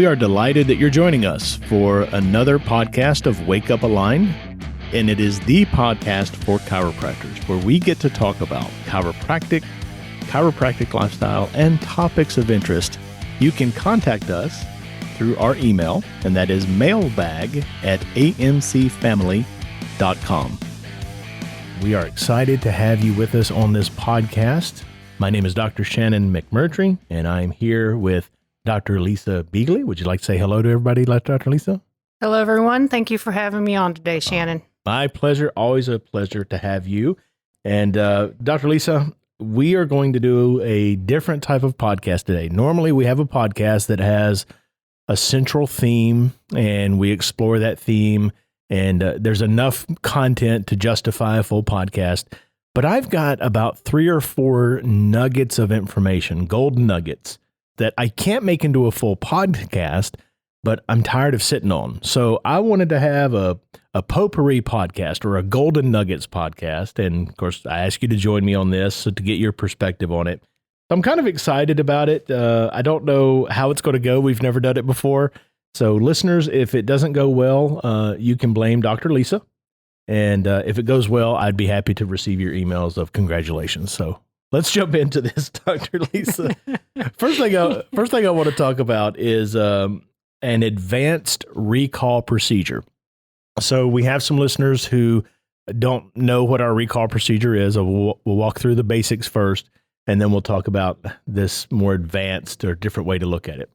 We are delighted that you're joining us for another podcast of Wake Up Align, and it is the podcast for chiropractors, where we get to talk about chiropractic lifestyle, and topics of interest. You can contact us through our email, and that is mailbag@amcfamily.com. We are excited to have you with us on this podcast. My name is Dr. Shannon McMurtry, and I'm here with Dr. Lisa Beighle. Would you like to say hello to everybody, Dr. Lisa? Hello, everyone. Thank you for having me on today, Shannon. My pleasure. Always a pleasure to have you. And Dr. Lisa, we are going to do a different type of podcast today. Normally, we have a podcast that has a central theme, and we explore that theme, and there's enough content to justify a full podcast. But I've got about 3 or 4 nuggets of information, golden nuggets, that I can't make into a full podcast, but I'm tired of sitting on. So I wanted to have a potpourri podcast or a golden nuggets podcast. And of course, I asked you to join me on this to get your perspective on it. I'm kind of excited about it. I don't know how it's going to go. We've never done it before. So listeners, if it doesn't go well, you can blame Dr. Lisa. And if it goes well, I'd be happy to receive your emails of congratulations. So let's jump into this, Dr. Lisa. First thing I want to talk about is an advanced recall procedure. So we have some listeners who don't know what our recall procedure is. We'll walk through the basics first, and then we'll talk about this more advanced or different way to look at it.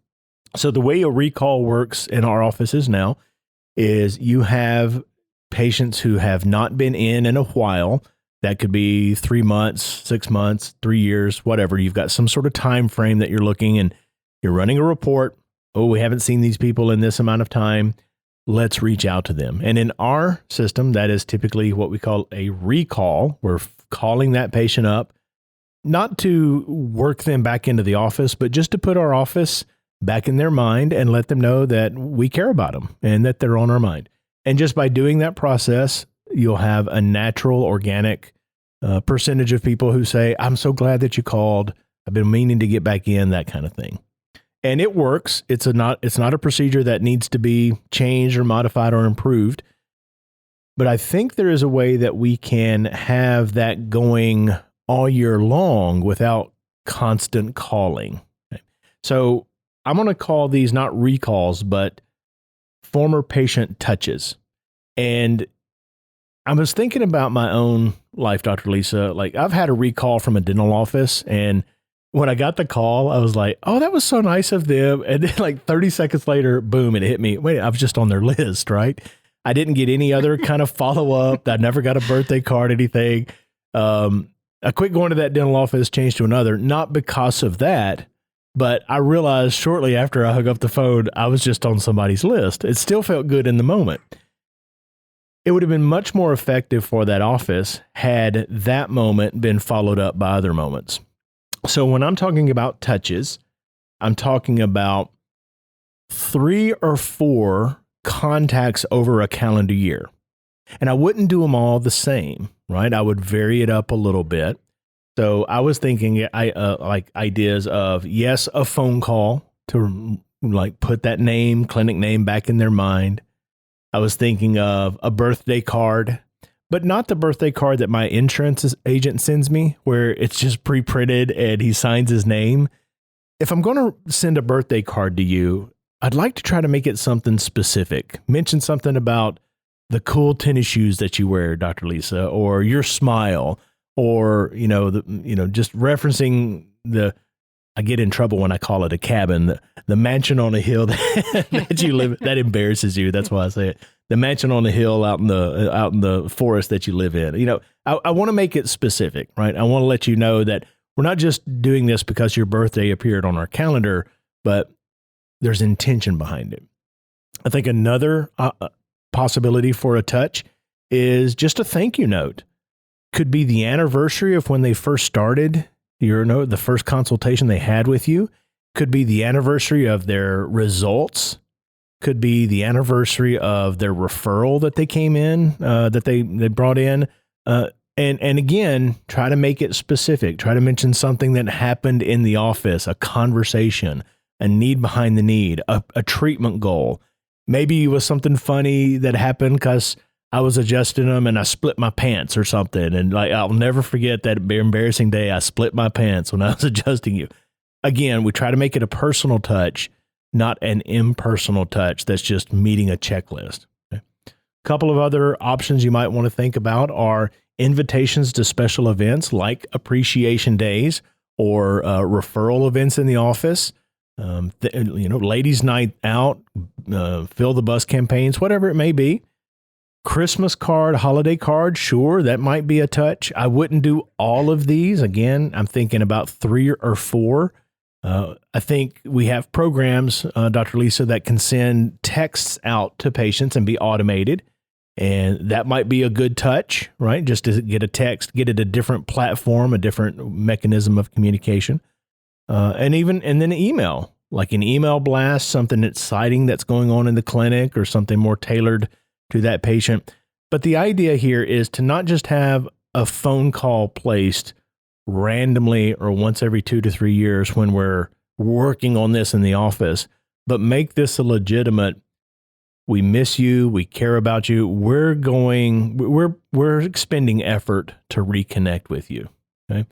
So the way a recall works in our offices now is you have patients who have not been in a while. That could be 3 months, 6 months, 3 years, whatever. You've got some sort of time frame that you're looking, and you're running a report. Oh, we haven't seen these people in this amount of time. Let's reach out to them. And in our system, that is typically what we call a recall. We're calling that patient up, not to work them back into the office, but just to put our office back in their mind and let them know that we care about them and that they're on our mind. And just by doing that process, you'll have a natural, organic percentage of people who say, I'm so glad that you called. I've been meaning to get back in, that kind of thing. And it works. It's not a procedure that needs to be changed or modified or improved. But I think there is a way that we can have that going all year long without constant calling. Okay. So I'm going to call these not recalls, but former patient touches. And I was thinking about my own life, Dr. Lisa. Like, I've had a recall from a dental office, and when I got the call, I was like, oh, that was so nice of them. And then like 30 seconds later, boom, it hit me. Wait, I was just on their list, right? I didn't get any other kind of follow-up. I never got a birthday card, anything. I quit going to that dental office, changed to another, not because of that, but I realized shortly after I hung up the phone, I was just on somebody's list. It still felt good in the moment. It would have been much more effective for that office had that moment been followed up by other moments. So when I'm talking about touches, I'm talking about 3 or 4 contacts over a calendar year. And I wouldn't do them all the same, right? I would vary it up a little bit. So I was thinking like ideas of, yes, a phone call to like put that name, clinic name back in their mind. I was thinking of a birthday card, but not the birthday card that my insurance agent sends me, where it's just pre-printed and he signs his name. If I'm going to send a birthday card to you, I'd like to try to make it something specific. Mention something about the cool tennis shoes that you wear, Dr. Lisa, or your smile, or, just referencing I get in trouble when I call it a cabin, the mansion on a hill that you live. That embarrasses you. That's why I say it. The mansion on the hill out in the forest that you live in. I want to make it specific, right? I want to let you know that we're not just doing this because your birthday appeared on our calendar, but there's intention behind it. I think another possibility for a touch is just a thank you note. Could be the anniversary of when they first started the first consultation they had with you. Could be the anniversary of their results. Could be the anniversary of their referral that they came in, that they brought in. And again, try to make it specific. Try to mention something that happened in the office, a conversation, a need behind the need, a treatment goal. Maybe it was something funny that happened because I was adjusting them and I split my pants or something. And like, I'll never forget that embarrassing day I split my pants when I was adjusting you. Again, we try to make it a personal touch, not an impersonal touch that's just meeting a checklist. Okay? A couple of other options you might want to think about are invitations to special events like appreciation days or referral events in the office. Ladies' night out, fill the bus campaigns, whatever it may be. Christmas card, holiday card, sure, that might be a touch. I wouldn't do all of these. Again, I'm thinking about 3 or 4. I think we have programs, Dr. Lisa, that can send texts out to patients and be automated. And that might be a good touch, right? Just to get a text, get it a different platform, a different mechanism of communication. And then email, like an email blast, something exciting that's going on in the clinic or something more tailored to that patient. But the idea here is to not just have a phone call placed randomly or once every 2 to 3 years when we're working on this in the office, but make this a legitimate, we miss you, we care about you, we're expending effort to reconnect with you. Okay.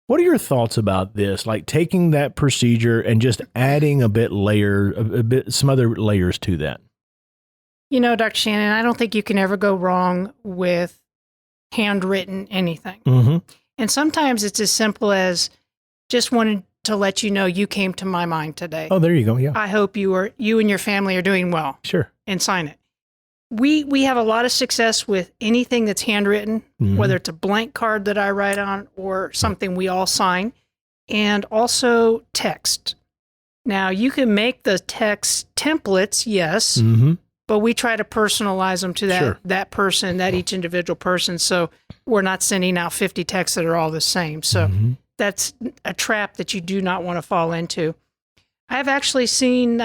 What are your thoughts about this? Like taking that procedure and just adding some other layers to that? Dr. Shannon, I don't think you can ever go wrong with handwritten anything. Mm-hmm. And sometimes it's as simple as just wanted to let you know you came to my mind today. Oh, there you go. Yeah. I hope you and your family are doing well. Sure. And sign it. We have a lot of success with anything that's handwritten, Mm-hmm. whether it's a blank card that I write on or something we all sign, and also text. Now, you can make the text templates, yes, Mm-hmm. but we try to personalize them to Sure. that person, that each individual person. So we're not sending out 50 texts that are all the same. So Mm-hmm. that's a trap that you do not want to fall into. I've actually seen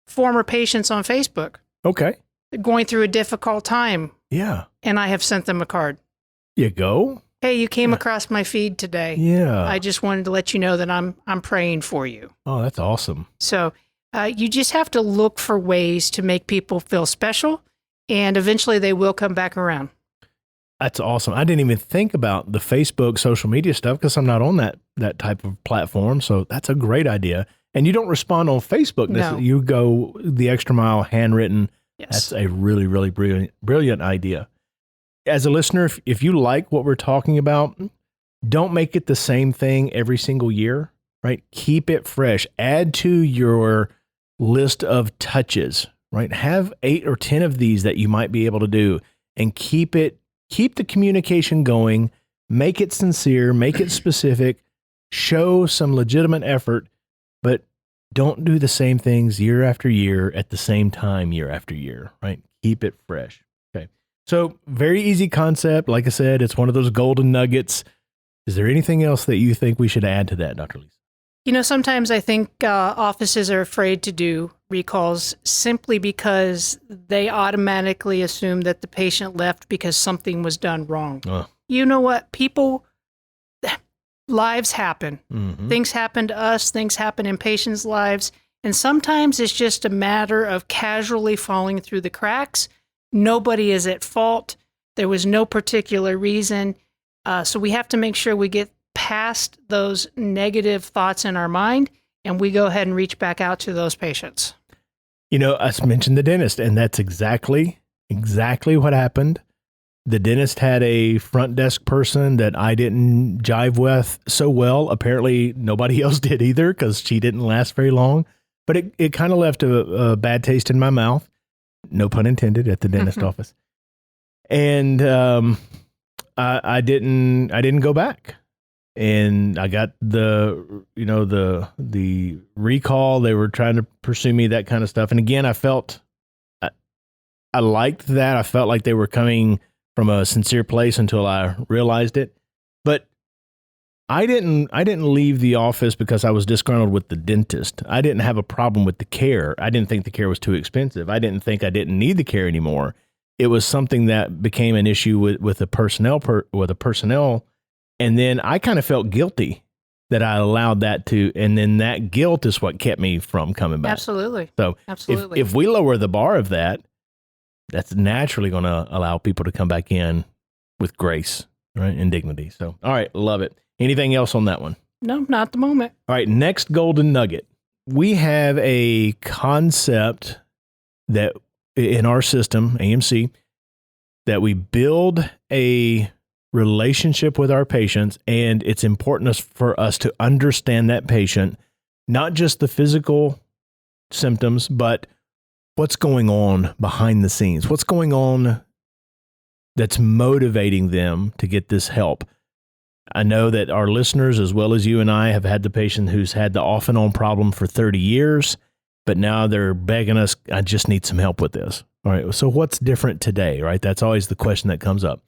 former patients on Facebook Okay. going through a difficult time, Yeah. and I have sent them a card. You go. Hey, you came across my feed today. Yeah. I just wanted to let you know that I'm praying for you. Oh, that's awesome. So you just have to look for ways to make people feel special, and eventually they will come back around. That's awesome. I didn't even think about the Facebook social media stuff because I'm not on that type of platform. So that's a great idea. And you don't respond on Facebook. No. You go the extra mile, handwritten. Yes. That's a really, really brilliant idea. As a listener, if you like what we're talking about, don't make it the same thing every single year, right? Keep it fresh. Add to your list of touches, right? Have 8 or 10 of these that you might be able to do and keep the communication going, make it sincere, make it specific, show some legitimate effort, but don't do the same things year after year at the same time year after year, right? Keep it fresh. Okay. So very easy concept. Like I said, it's one of those golden nuggets. Is there anything else that you think we should add to that, Dr. Lisa? Sometimes I think offices are afraid to do recalls simply because they automatically assume that the patient left because something was done wrong. You know what? Lives happen. Mm-hmm. Things happen to us. Things happen in patients' lives. And sometimes it's just a matter of casually falling through the cracks. Nobody is at fault. There was no particular reason. So we have to make sure we get past those negative thoughts in our mind and we go ahead and reach back out to those patients. I mentioned the dentist, and that's exactly what happened. The dentist had a front desk person that I didn't jive with so well. Apparently, nobody else did either because she didn't last very long. But it kind of left a bad taste in my mouth. No pun intended at the dentist office. And I didn't go back. And I got the recall. They were trying to pursue me, that kind of stuff. And again, I liked that. I felt like they were coming from a sincere place until I realized it. But I didn't leave the office because I was disgruntled with the dentist. I didn't have a problem with the care. I didn't think the care was too expensive. I didn't think I didn't need the care anymore. It was something that became an issue with the personnel. And then I kind of felt guilty that I allowed that to, and then that guilt is what kept me from coming back. Absolutely. So Absolutely. if we lower the bar of that, that's naturally going to allow people to come back in with grace, right, and dignity. So, all right, love it. Anything else on that one? No, not at the moment. All right, next golden nugget. We have a concept that in our system, AMC, that we build a relationship with our patients, and it's important for us to understand that patient, not just the physical symptoms, but what's going on behind the scenes, what's going on that's motivating them to get this help. I know that our listeners, as well as you and I, have had the patient who's had the off and on problem for 30 years, but now they're begging us, I just need some help with this. All right, so what's different today, right? That's always the question that comes up.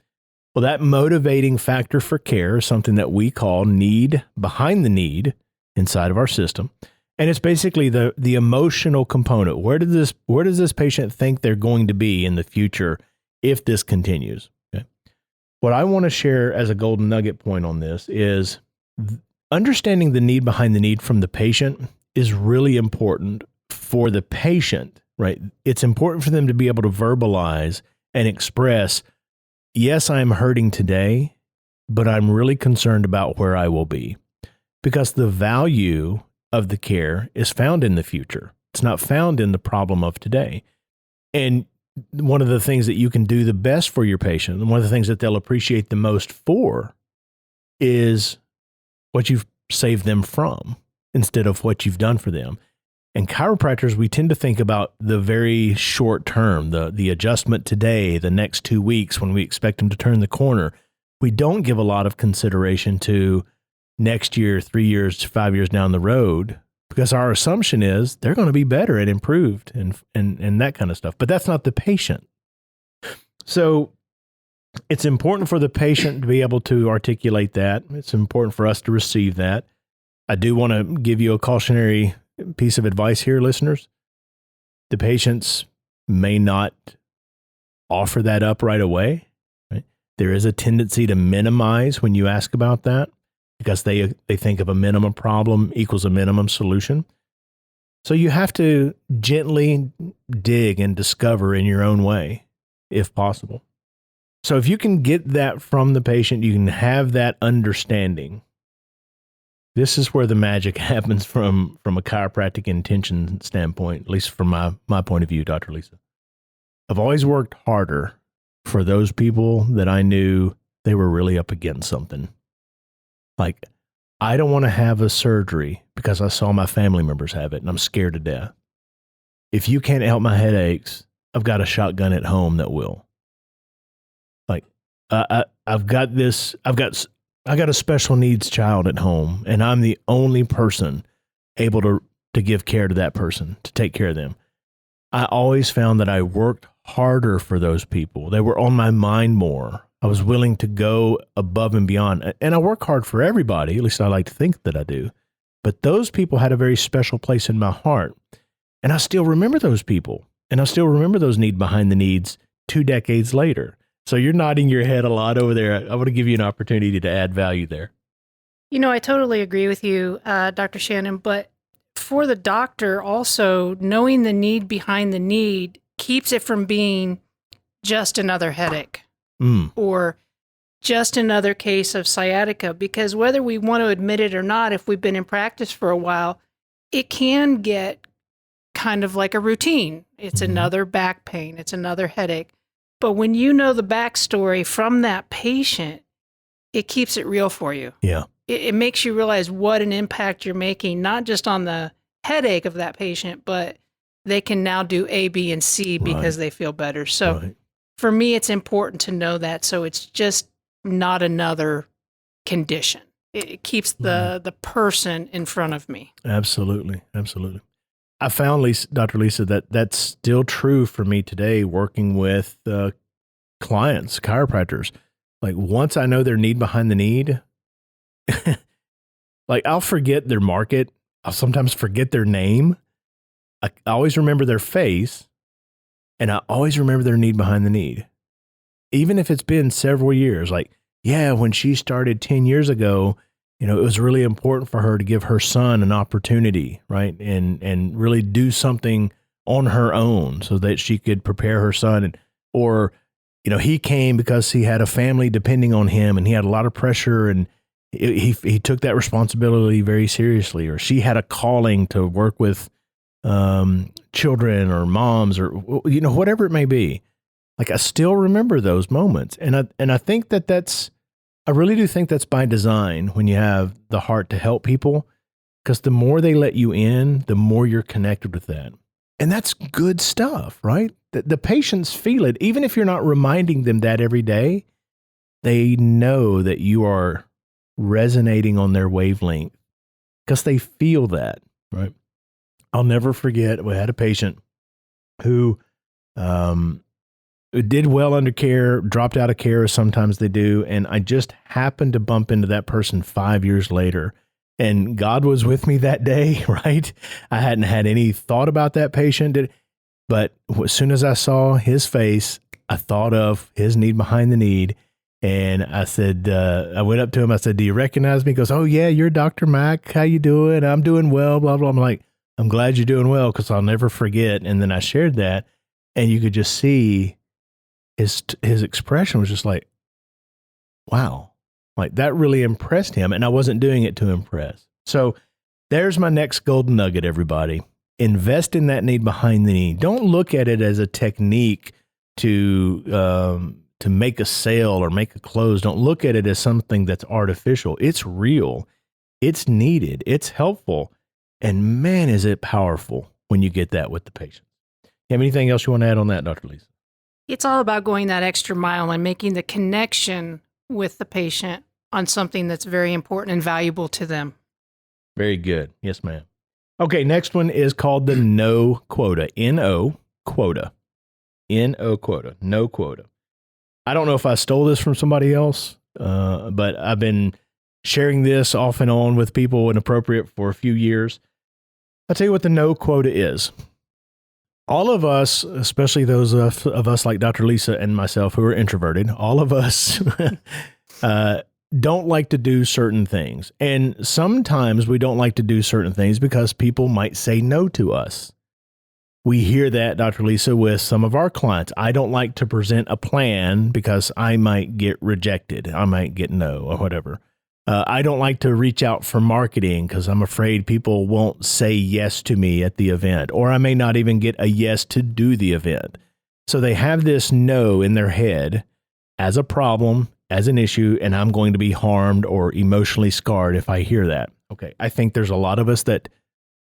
Well, that motivating factor for care is something that we call need behind the need inside of our system. And it's basically the emotional component. Where does this patient think they're going to be in the future if this continues? Okay. What I want to share as a golden nugget point on this is understanding the need behind the need from the patient is really important for the patient, right? It's important for them to be able to verbalize and express, yes, I'm hurting today, but I'm really concerned about where I will be, because the value of the care is found in the future. It's not found in the problem of today. And one of the things that you can do the best for your patient, and one of the things that they'll appreciate the most for, is what you've saved them from instead of what you've done for them. And chiropractors, we tend to think about the very short term, the adjustment today, the next 2 weeks when we expect them to turn the corner. We don't give a lot of consideration to next year, 3 years, 5 years down the road, because our assumption is they're going to be better and improved and that kind of stuff. But that's not the patient. So it's important for the patient to be able to articulate that. It's important for us to receive that. I do want to give you a cautionary piece of advice here, listeners. The patients may not offer that up right away. Right? There is a tendency to minimize when you ask about that, because they think of a minimum problem equals a minimum solution. So you have to gently dig and discover in your own way, if possible. So if you can get that from the patient, you can have that understanding. This is where the magic happens from a chiropractic intention standpoint, at least from my point of view, Dr. Lisa. I've always worked harder for those people that I knew they were really up against something. Like, I don't want to have a surgery because I saw my family members have it and I'm scared to death. If you can't help my headaches, I've got a shotgun at home that will. Like, I've got a special needs child at home, and I'm the only person able to give care to that person, to take care of them. I always found that I worked harder for those people. They were on my mind more. I was willing to go above and beyond. And I work hard for everybody, at least I like to think that I do. But those people had a very special place in my heart. And I still remember those people. And I still remember those need behind the needs 2 decades later. So you're nodding your head a lot over there. I want to give you an opportunity to add value there. You know, I totally agree with you, Dr. Shannon, but for the doctor also, knowing the need behind the need keeps it from being just another headache or just another case of sciatica, because whether we want to admit it or not, if we've been in practice for a while, it can get kind of like a routine. It's another back pain. It's another headache. But when you know the backstory from that patient, it keeps it real for you. Yeah. It makes you realize what an impact you're making, not just on the headache of that patient, but they can now do A, B, and C because they feel better. So for me, it's important to know that. So it's just not another condition. It keeps the person in front of me. Absolutely. Absolutely. I found, Dr. Lisa, that's still true for me today, working with clients, chiropractors. Like, once I know their need behind the need, like, I'll forget their market. I'll sometimes forget their name. I always remember their face, and I always remember their need behind the need. Even if it's been several years, like, yeah, when she started 10 years ago, it was really important for her to give her son an opportunity, right? And really do something on her own so that she could prepare her son. Or he came because he had a family depending on him and he had a lot of pressure, and he took that responsibility very seriously. Or she had a calling to work with children or moms or, whatever it may be. Like, I still remember those moments. And I think I really do think that's by design when you have the heart to help people, because the more they let you in, the more you're connected with that. And that's good stuff, right? The patients feel it. Even if you're not reminding them that every day, they know that you are resonating on their wavelength because they feel that, right? I'll never forget, we had a patient who did well under care, dropped out of care as sometimes they do. And I just happened to bump into that person 5 years later. And God was with me that day, right? I hadn't had any thought about that patient. But as soon as I saw his face, I thought of his need behind the need. And I said, I went up to him. I said, "Do you recognize me?" He goes, "Oh, yeah, you're Dr. Mack. How you doing?" "I'm doing well, blah, blah." I'm like, "I'm glad you're doing well because I'll never forget." And then I shared that. And you could just see his expression was just like, wow. Like, that really impressed him, and I wasn't doing it to impress. So there's my next golden nugget, everybody. Invest in that need behind the need. Don't look at it as a technique to make a sale or make a close. Don't look at it as something that's artificial. It's real. It's needed. It's helpful. And man, is it powerful when you get that with the patient. You have anything else you want to add on that, Dr. Lisa? It's all about going that extra mile and making the connection with the patient on something that's very important and valuable to them. Very good. Yes, ma'am. Okay, next one is called the no quota. N-O quota. N-O quota. No quota. I don't know if I stole this from somebody else, but I've been sharing this off and on with people inappropriate for a few years. I'll tell you what the no quota is. All of us, especially those of us like Dr. Lisa and myself who are introverted, all of us don't like to do certain things. And sometimes we don't like to do certain things because people might say no to us. We hear that, Dr. Lisa, with some of our clients. I don't like to present a plan because I might get rejected. I might get no or whatever. I don't like to reach out for marketing because I'm afraid people won't say yes to me at the event, or I may not even get a yes to do the event. So they have this no in their head as a problem, as an issue, and I'm going to be harmed or emotionally scarred if I hear that. Okay, I think there's a lot of us that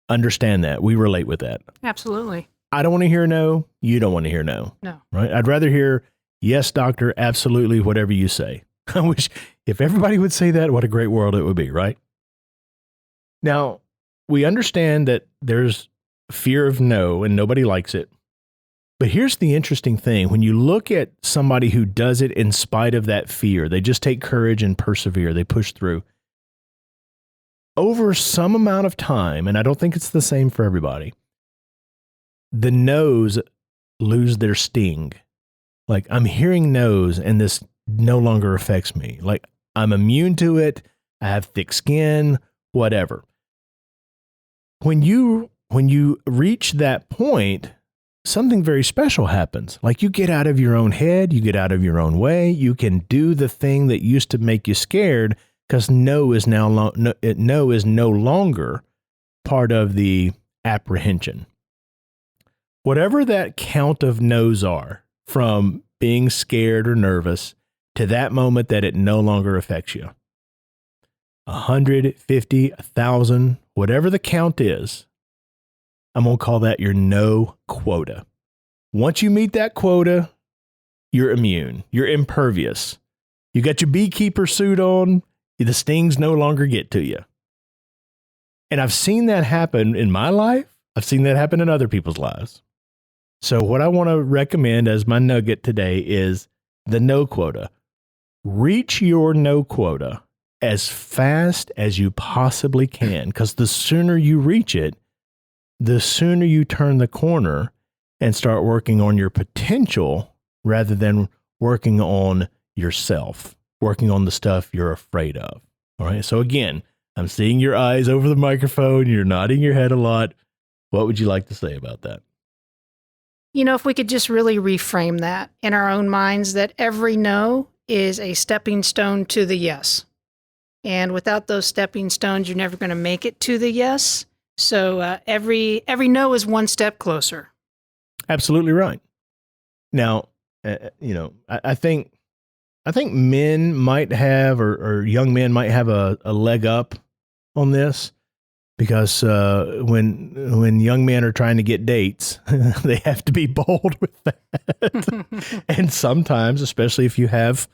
understand that. We relate with that. Absolutely. I don't want to hear no. You don't want to hear no. No. Right? I'd rather hear, "Yes, doctor, absolutely, whatever you say." I wish if everybody would say that, what a great world it would be, right? Now, we understand that there's fear of no and nobody likes it. But here's the interesting thing. When you look at somebody who does it in spite of that fear, they just take courage and persevere, they push through. Over some amount of time, and I don't think it's the same for everybody, the no's lose their sting. Like, I'm hearing no's and this no longer affects me. Like, I'm immune to it. I have thick skin, whatever. When you reach that point, something very special happens. Like, you get out of your own head, you get out of your own way, you can do the thing that used to make you scared because no is no longer part of the apprehension. Whatever that count of no's are, from being scared or nervous to that moment that it no longer affects you. 150, 1,000, whatever the count is, I'm going to call that your no quota. Once you meet that quota, you're immune. You're impervious. You got your beekeeper suit on, the stings no longer get to you. And I've seen that happen in my life. I've seen that happen in other people's lives. So what I want to recommend as my nugget today is the no quota. Reach your no quota as fast as you possibly can, because the sooner you reach it, the sooner you turn the corner and start working on your potential rather than working on yourself, working on the stuff you're afraid of. All right. So again, I'm seeing your eyes over the microphone. You're nodding your head a lot. What would you like to say about that? If we could just really reframe that in our own minds, that every no is a stepping stone to the yes. And without those stepping stones, you're never going to make it to the yes. So every no is one step closer. Absolutely right. Now, I think men might have, or young men might have a leg up on this, because when young men are trying to get dates, they have to be bold with that. And sometimes, especially if you have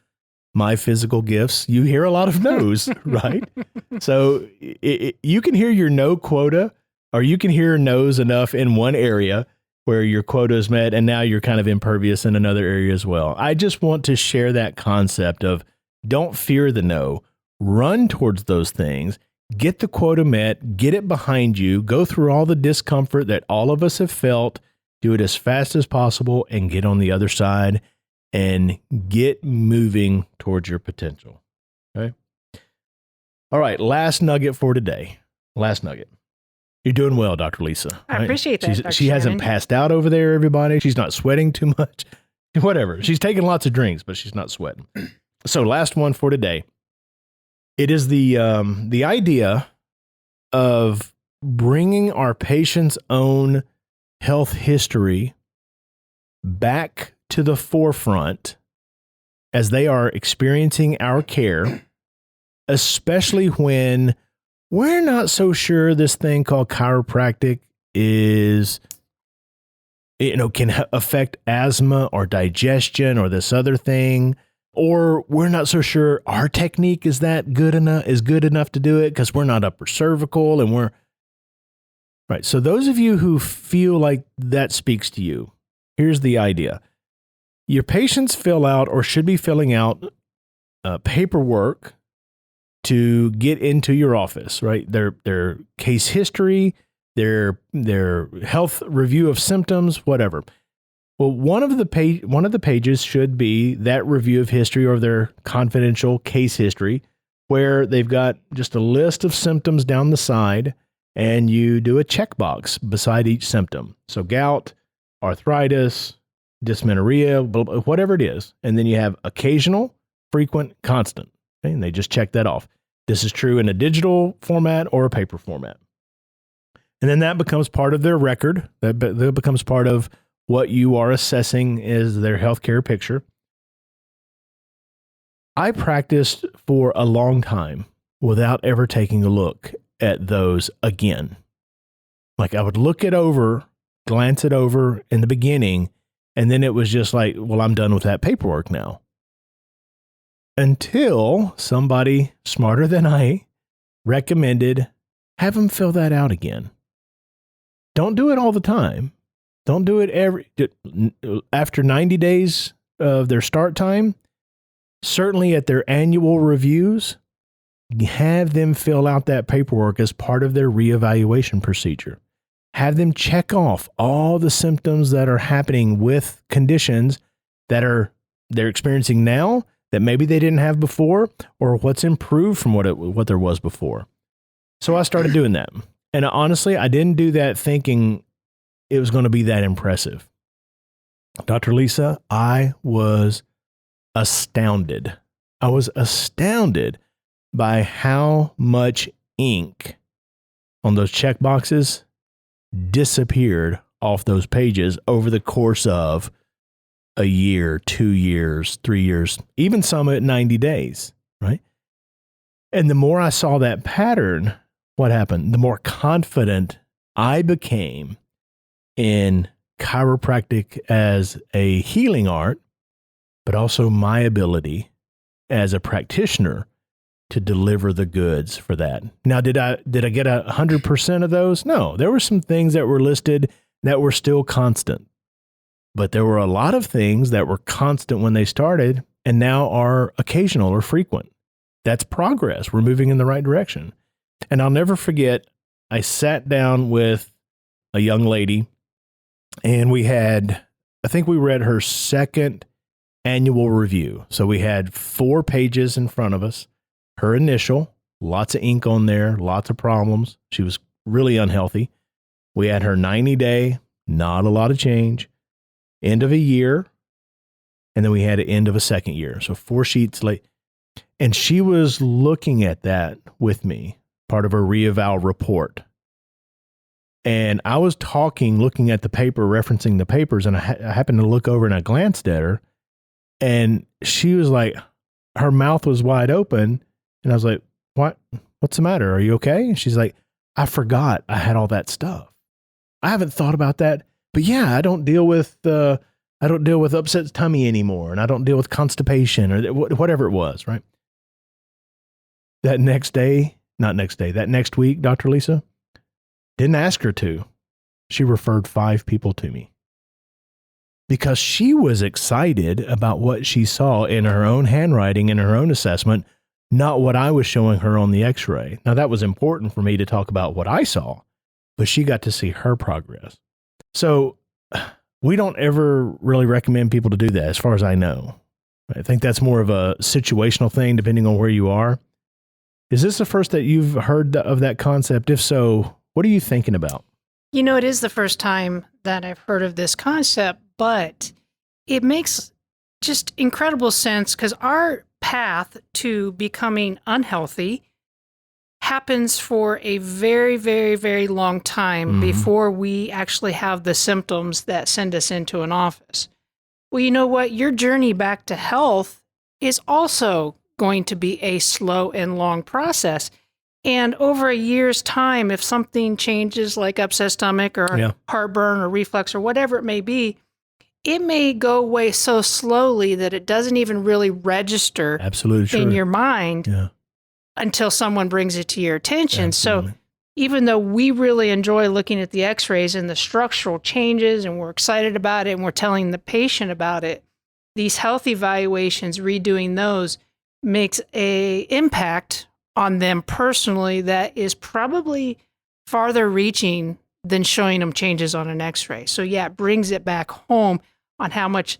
my physical gifts, you hear a lot of no's, right? So you can hear your no quota, or you can hear no's enough in one area where your quota is met, and now you're kind of impervious in another area as well. I just want to share that concept of don't fear the no, run towards those things, get the quota met, get it behind you, go through all the discomfort that all of us have felt, do it as fast as possible, and get on the other side and get moving towards your potential. Okay. All right. Last nugget for today. Last nugget. You're doing well, Dr. Lisa. I appreciate that, Dr. She hasn't passed out over there, everybody. She's not sweating too much. Whatever. She's taking lots of drinks, but she's not sweating. So last one for today. It is the idea of bringing our patient's own health history back to the forefront as they are experiencing our care, especially when we're not so sure this thing called chiropractic can affect asthma or digestion or this other thing, or we're not so sure our technique is good enough to do it because we're not upper cervical and we're right. So those of you who feel like that speaks to you, here's the idea. Your patients fill out, or should be filling out, paperwork to get into your office, right? Their case history, their health review of symptoms, whatever. Well, one of the pages should be that review of history, or their confidential case history, where they've got just a list of symptoms down the side, and you do a checkbox beside each symptom. So gout, arthritis, dysmenorrhea, whatever it is. And then you have occasional, frequent, constant. Okay? And they just check that off. This is true in a digital format or a paper format. And then that becomes part of their record. That becomes part of what you are assessing as their healthcare picture. I practiced for a long time without ever taking a look at those again. Like I would glance it over in the beginning, and then it was just like, well, I'm done with that paperwork now. Until somebody smarter than I recommended, have them fill that out again. Don't do it all the time. Don't do it after 90 days of their start time. Certainly at their annual reviews, have them fill out that paperwork as part of their reevaluation procedure. Have them check off all the symptoms that are happening with conditions that they're experiencing now that maybe they didn't have before, or what's improved from what there was before. So I started doing that. And honestly, I didn't do that thinking it was going to be that impressive. Dr. Lisa, I was astounded. I was astounded by how much ink on those check boxes disappeared off those pages over the course of a year, 2 years, 3 years, even some at 90 days, right? And the more I saw that pattern, what happened? The more confident I became in chiropractic as a healing art, but also my ability as a practitioner to deliver the goods for that. Now, did I get 100% of those? No, there were some things that were listed that were still constant, but there were a lot of things that were constant when they started and now are occasional or frequent. That's progress. We're moving in the right direction. And I'll never forget, I sat down with a young lady, and I think we read her second annual review. So we had 4 pages in front of us, her initial, lots of ink on there, lots of problems. She was really unhealthy. We had her 90-day, not a lot of change, end of a year, and then we had an end of a second year. So 4 sheets late. And she was looking at that with me, part of her reeval report. And I was looking at the paper, referencing the papers, and I happened to look over and I glanced at her, and she was like, her mouth was wide open. And I was like, what's the matter? Are you okay? And she's like, I forgot I had all that stuff. I haven't thought about that, but yeah, I don't deal with upset tummy anymore. And I don't deal with constipation or whatever it was. Right. That next week, Dr. Lisa, didn't ask her to. She referred 5 people to me because she was excited about what she saw in her own handwriting and her own assessment, not what I was showing her on the x-ray. Now, that was important for me to talk about what I saw, but she got to see her progress. So we don't ever really recommend people to do that, as far as I know. I think that's more of a situational thing, depending on where you are. Is this the first that you've heard of that concept? If so, what are you thinking about? You know, it is the first time that I've heard of this concept, but it makes just incredible sense because our path to becoming unhealthy happens for a very, very, very long time before we actually have the symptoms that send us into an office. Well, you know what? Your journey back to health is also going to be a slow and long process. And over a year's time, if something changes like upset stomach or heartburn or reflux or whatever it may be, it may go away so slowly that it doesn't even really register in your mind until someone brings it to your attention. Absolutely. So even though we really enjoy looking at the x-rays and the structural changes and we're excited about it and we're telling the patient about it, these health evaluations, redoing those makes an impact on them personally that is probably farther reaching than showing them changes on an x-ray. So yeah, it brings it back home on how much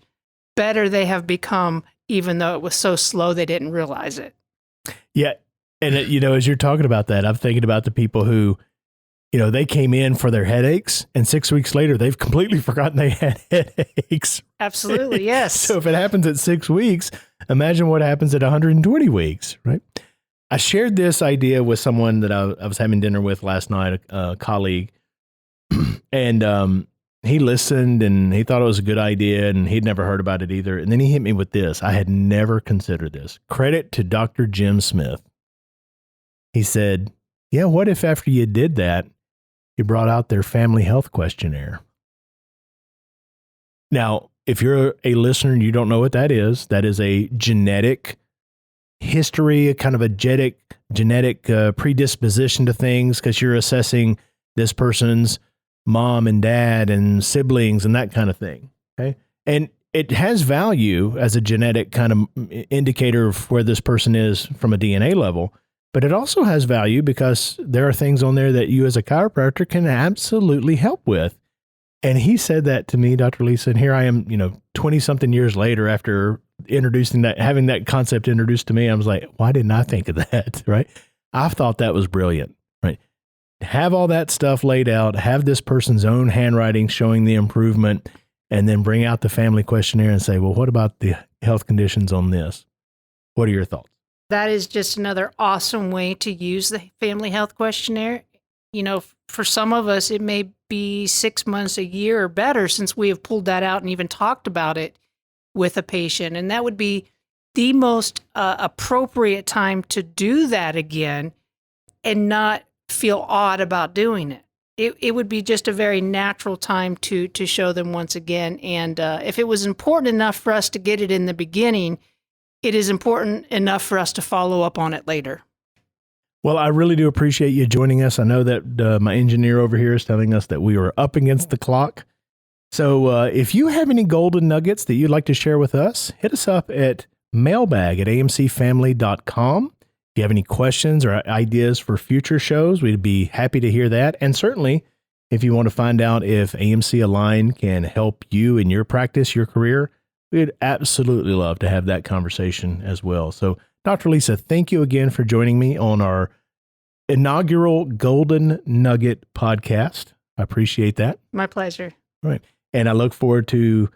better they have become, even though it was so slow they didn't realize it. Yeah. And as you're talking about that, I'm thinking about the people who, they came in for their headaches and 6 weeks later, they've completely forgotten they had headaches. Absolutely. Yes. So if it happens at 6 weeks, imagine what happens at 120 weeks, right? I shared this idea with someone that I was having dinner with last night, a colleague, and he listened and he thought it was a good idea and he'd never heard about it either. And then he hit me with this. I had never considered this. Credit to Dr. Jim Smith. He said, yeah, what if after you did that, you brought out their family health questionnaire? Now, if you're a listener and you don't know what that is a genetic history, kind of a genetic predisposition to things, because you're assessing this person's mom and dad and siblings and that kind of thing. Okay. And it has value as a genetic kind of indicator of where this person is from a DNA level, but it also has value because there are things on there that you as a chiropractor can absolutely help with. And he said that to me, Dr. Lisa, and here I am, 20 something years later after having that concept introduced to me, I was like, why didn't I think of that? Right. I thought that was brilliant. Right. Have all that stuff laid out, have this person's own handwriting showing the improvement, and then bring out the family questionnaire and say, well, what about the health conditions on this? What are your thoughts? That is just another awesome way to use the family health questionnaire. For some of us, it may be 6 months, a year or better since we have pulled that out and even talked about it with a patient. And that would be the most appropriate time to do that again and not feel odd about doing it. It would be just a very natural time to show them once again. And if it was important enough for us to get it in the beginning, it is important enough for us to follow up on it later. Well, I really do appreciate you joining us. I know that my engineer over here is telling us that we are up against the clock. So if you have any golden nuggets that you'd like to share with us, hit us up at mailbag@amcfamily.com. If you have any questions or ideas for future shows, we'd be happy to hear that. And certainly, if you want to find out if AMC Align can help you in your practice, your career, We'd absolutely love to have that conversation as well. So, Dr. Lisa, thank you again for joining me on our inaugural Golden Nugget podcast. I appreciate that. My pleasure. All right. And I look forward to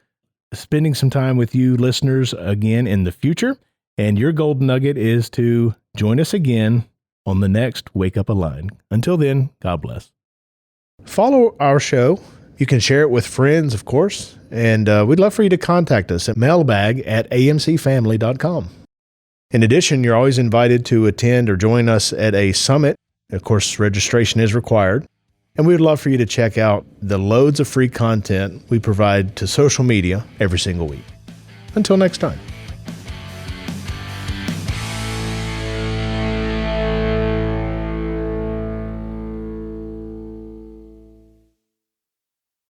spending some time with you listeners again in the future. And your golden nugget is to join us again on the next Wake Up a Line. Until then, God bless. Follow our show. You can share it with friends, of course. And we'd love for you to contact us at mailbag@amcfamily.com. In addition, you're always invited to attend or join us at a summit. Of course, registration is required. And we would love for you to check out the loads of free content we provide to social media every single week. Until next time.